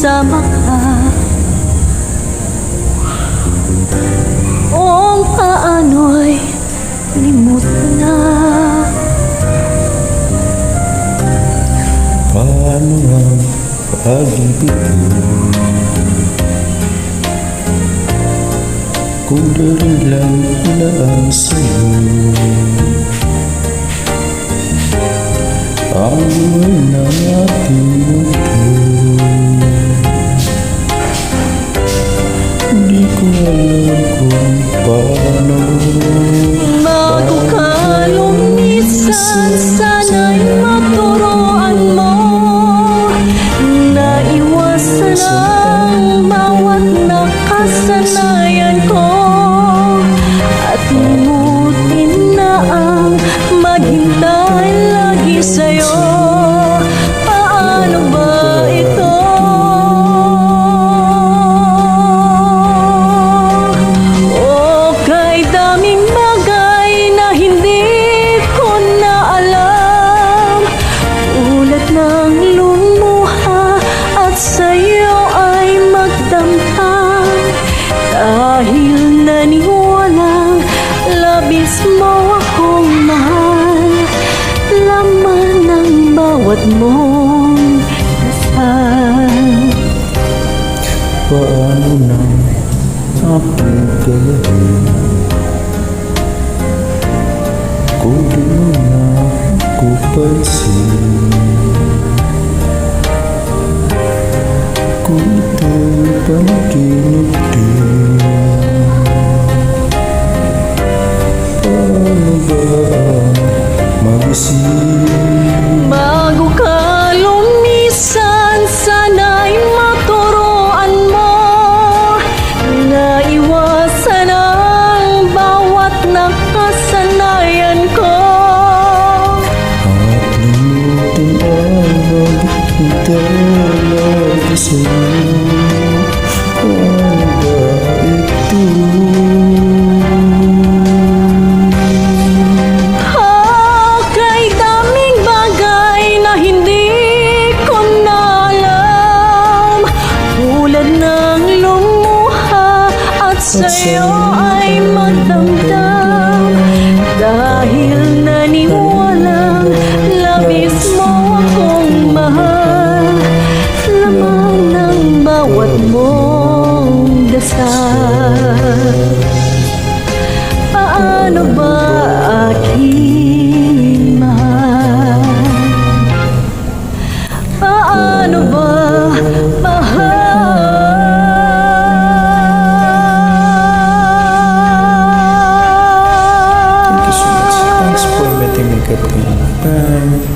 sama ka. O paano'y limot na. Paano ang pag-ibig ko kung darin lang ilaan sa'yo? Ang buhay na ating mundo, di ko alam kung paano. Bago ka lumisan, sana'y maturuan mo na iwasan ang bawat nakasanayan ko, at limutin na ang maghintay lagi sa'yo. Paano ba ito? O kay daming bagay na hindi ko na alam, ulat ng lumuha at sa'yo ay magdamdam, dahil naniwalang labis mo akong mahal. Laman ng bawat mong dasal. Paano na aking gagawin kung di mo na ako pansin? Kung ito'y panaginip din, paano ba mag-isip? Bago ka lumisan, sana'y maturuan mo na iwasan ang bawat nakasanayan ko, At limutin ang maghintay lagi sa'yo. Paano ba ito? kay daming bagay na hindi ko na alam, tulad ng lumuha at sa'yo ay magdamdam, dahil naniwalang labis mo akong mahal. Laman ng bawat mong dasal. Paano ba aking mahal? Paano ba mahal? Thank you so much. Thanks for letting me get in. Bye.